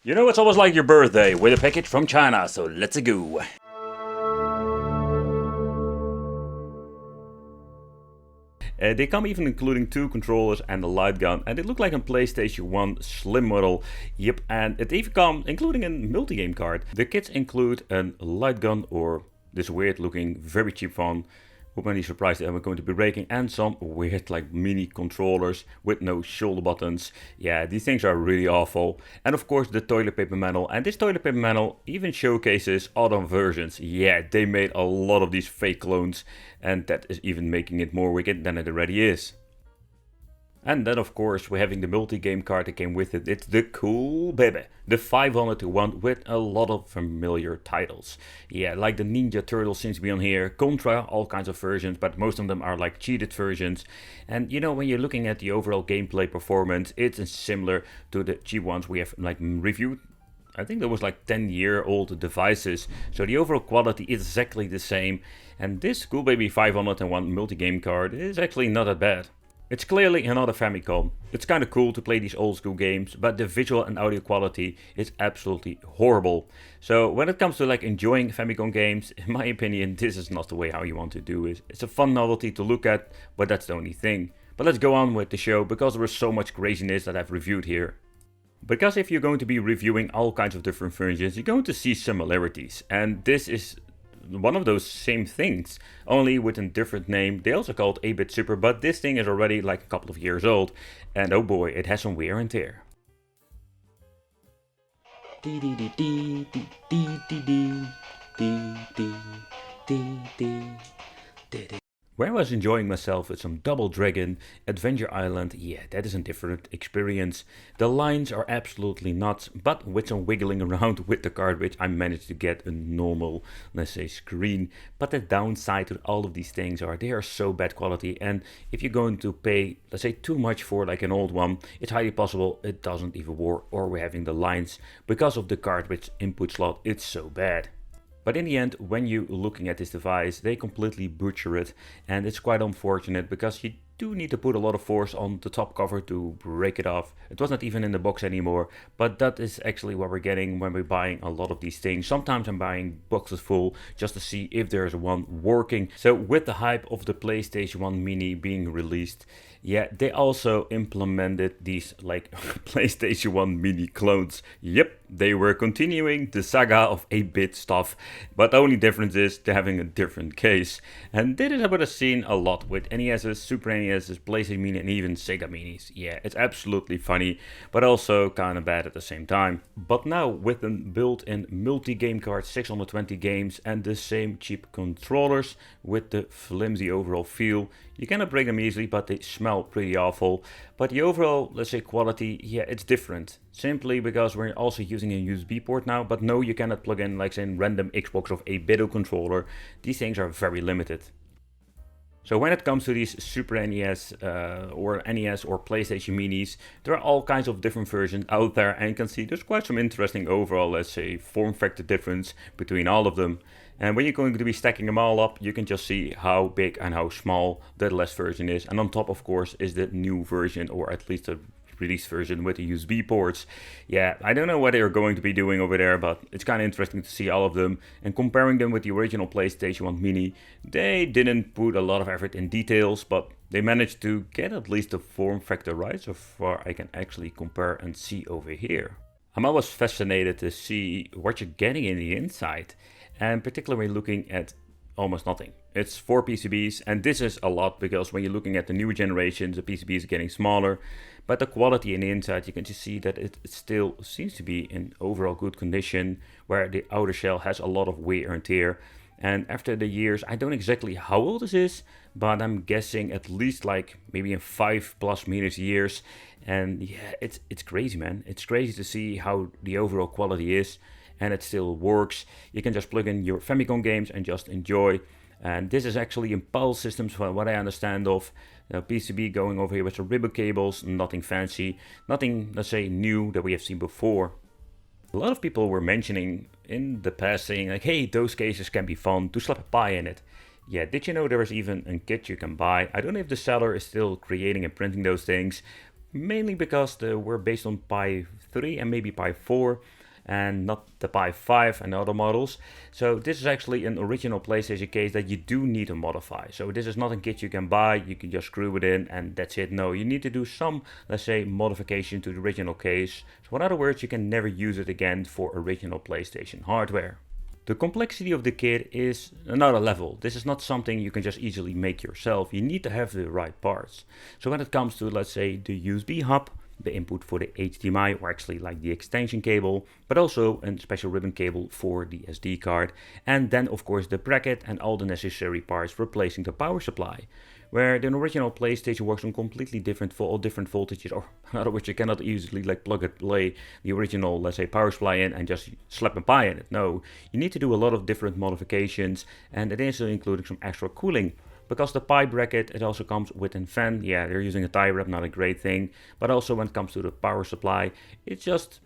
You know, it's almost like your birthday with a package from China, so let's go. They come even including 2 controllers and a light gun, and they look like a PlayStation 1 Slim model. Yep, and it even comes including a multi-game card. The kits include a light gun or this weird looking, very cheap phone. Hope many surprised that we're going to be breaking, and some weird like mini controllers with no shoulder buttons. Yeah, these things are really awful. And of course the toilet paper manual, and this toilet paper manual even showcases other versions. Yeah, they made a lot of these fake clones, and that is even making it more wicked than it already is. And then of course we're having the multi-game card that came with it. It's the cool baby, the 500 to 1 with a lot of familiar titles. Yeah, like the Ninja Turtle seems to be on here, Contra, all kinds of versions, but most of them are like cheated versions. And you know, when you're looking at the overall gameplay performance, it's similar to the cheap ones we have like reviewed. I think there was like 10-year-old devices, so the overall quality is exactly the same. And this cool baby 501 multi-game card is actually not that bad. It's clearly another Famicom. It's kinda cool to play these old school games, but the visual and audio quality is absolutely horrible. So when it comes to like enjoying Famicom games, in my opinion, this is not the way how you want to do it. It's a fun novelty to look at, but that's the only thing. But let's go on with the show, because there is so much craziness that I've reviewed here. Because if you're going to be reviewing all kinds of different versions, you're going to see similarities, and this is one of those same things, only with a different name. They also call it 8-bit Super, but this thing is already like a couple of years old, and oh boy, it has some wear and tear. Where I was enjoying myself with some Double Dragon, Adventure Island, yeah, that is a different experience. The lines are absolutely nuts, but with some wiggling around with the cartridge, I managed to get a normal, let's say, screen. But the downside to all of these things are they are so bad quality, and if you're going to pay, let's say, too much for like an old one, it's highly possible it doesn't even work, or we're having the lines because of the cartridge input slot, it's so bad. But in the end, when you're looking at this device, they completely butcher it, and it's quite unfortunate because you do need to put a lot of force on the top cover to break it off. It was not even in the box anymore, but that is actually what we're getting when we're buying a lot of these things. Sometimes I'm buying boxes full just to see if there's one working. So with the hype of the PlayStation 1 Mini being released, yeah, they also implemented these like PlayStation 1 Mini clones. Yep, they were continuing the saga of 8-bit stuff, but the only difference is they're having a different case. And this is what I've seen a lot with NES's, Super NES's, PlayStation Mini, and even Sega Minis. Yeah, it's absolutely funny, but also kind of bad at the same time. But now with a built-in multi-game card, 620 games, and the same cheap controllers with the flimsy overall feel, you cannot break them easily, but they smell pretty awful. But the overall, let's say, quality, yeah, it's different. Simply because we're also using a USB port now, but no, you cannot plug in, like, say, a random Xbox or 8-bit controller. These things are very limited. So when it comes to these Super NES or NES or PlayStation Minis, there are all kinds of different versions out there, and you can see there's quite some interesting overall, let's say, form factor difference between all of them. And when you're going to be stacking them all up, you can just see how big and how small the last version is. And on top, of course, is the new version, or at least the release version with the USB ports. Yeah, I don't know what they're going to be doing over there, but it's kind of interesting to see all of them. And comparing them with the original PlayStation 1 Mini, they didn't put a lot of effort in details, but they managed to get at least the form factor right, so far I can actually compare and see over here. I'm always fascinated to see what you're getting in the inside, and particularly looking at almost nothing. It's 4 PCBs, and this is a lot because when you're looking at the newer generations, the PCBs are getting smaller, but the quality in the inside, you can just see that it still seems to be in overall good condition, where the outer shell has a lot of wear and tear. And after the years, I don't know exactly how old this is, but I'm guessing at least like maybe in 5+ years. And yeah, it's crazy, man. It's crazy to see how the overall quality is, and it still works. You can just plug in your Famicom games and just enjoy. And this is actually Impulse systems, from what I understand of. PCB going over here with some ribbon cables, nothing fancy, nothing, let's say, new that we have seen before. A lot of people were mentioning in the past saying like, hey, those cases can be fun to slap a Pi in it. Yeah, did you know there is even a kit you can buy? I don't know if the seller is still creating and printing those things, mainly because they were based on Pi 3 and maybe Pi 4, and not the Pi 5 and other models. So this is actually an original PlayStation case that you do need to modify. So this is not a kit you can buy, you can just screw it in and that's it. No, you need to do some, let's say, modification to the original case. So in other words, you can never use it again for original PlayStation hardware. The complexity of the kit is another level. This is not something you can just easily make yourself. You need to have the right parts. So when it comes to, let's say, the USB hub, the input for the HDMI, or actually like the extension cable, but also a special ribbon cable for the SD card, and then of course the bracket and all the necessary parts replacing the power supply. Where the original PlayStation works on completely different voltages, or in other words, you cannot easily like plug and play the original, let's say, power supply in and just slap a Pi in it. No, you need to do a lot of different modifications, and it is including some extra cooling. Because the Pi bracket, it also comes with a fan. Yeah, they're using a tie wrap, not a great thing. But also when it comes to the power supply, it's just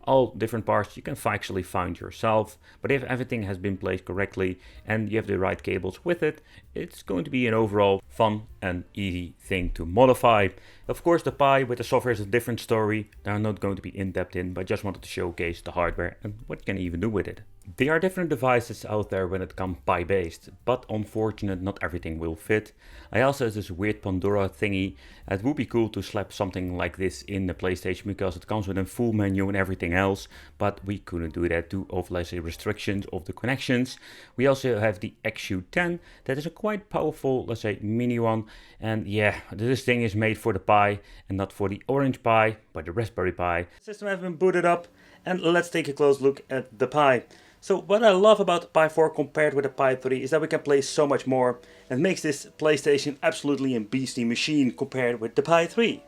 all different parts you can actually find yourself. But if everything has been placed correctly and you have the right cables with it, it's going to be an overall fun and easy thing to modify. Of course, the Pi with the software is a different story. I'm not going to be in depth in, but I just wanted to showcase the hardware and what you can even do with it. There are different devices out there when it comes Pi based, but unfortunately not everything will fit. I also have this weird Pandora thingy. It would be cool to slap something like this in the PlayStation because it comes with a full menu and everything else, but we couldn't do that due to, let's say, restrictions of the connections. We also have the XU10, that is a quite powerful, let's say, mini one, and yeah, this thing is made for the Pi and not for the Orange Pi, but the Raspberry Pi. The system has been booted up, and let's take a close look at the Pi. So what I love about the Pi 4 compared with the Pi 3 is that we can play so much more and makes this PlayStation absolutely a beastly machine compared with the Pi 3.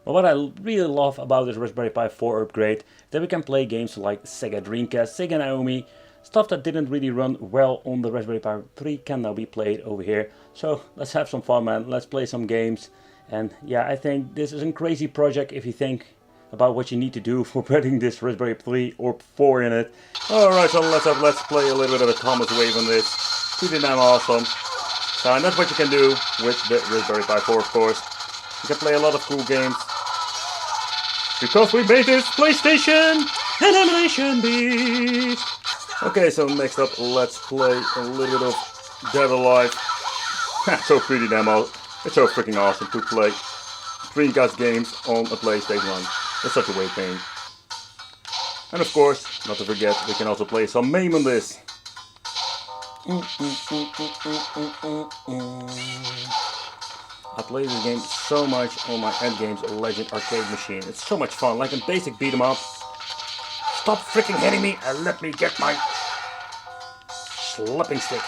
But what I really love about this Raspberry Pi 4 upgrade is that we can play games like Sega Dreamcast, Sega Naomi, stuff that didn't really run well on the Raspberry Pi 3 can now be played over here. So let's have some fun, man, let's play some games. And yeah, I think this is a crazy project if you think about what you need to do for putting this Raspberry 3 or 4 in it. Alright, so let's play a little bit of a Thomas Wave on this. Pretty damn awesome. So, and that's what you can do with the Raspberry Pi 4, of course. You can play a lot of cool games. Because we made this PlayStation an emulation beast. Okay, so next up, let's play a little bit of Dead or Alive. So pretty damn awesome. It's so freaking awesome to play Dreamcast games on a PlayStation 1. It's such a weird thing. And of course, not to forget, we can also play some MAME on this. I play this game so much on my Endgames Legend arcade machine. It's so much fun, like a basic beat 'em up. Stop freaking hitting me and let me get my slapping stick.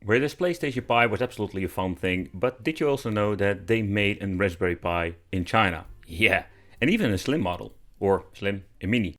Where this PlayStation Pi was absolutely a fun thing, but did you also know that they made a Raspberry Pi in China? Yeah, and even a Slim model, or Slim, a Mini.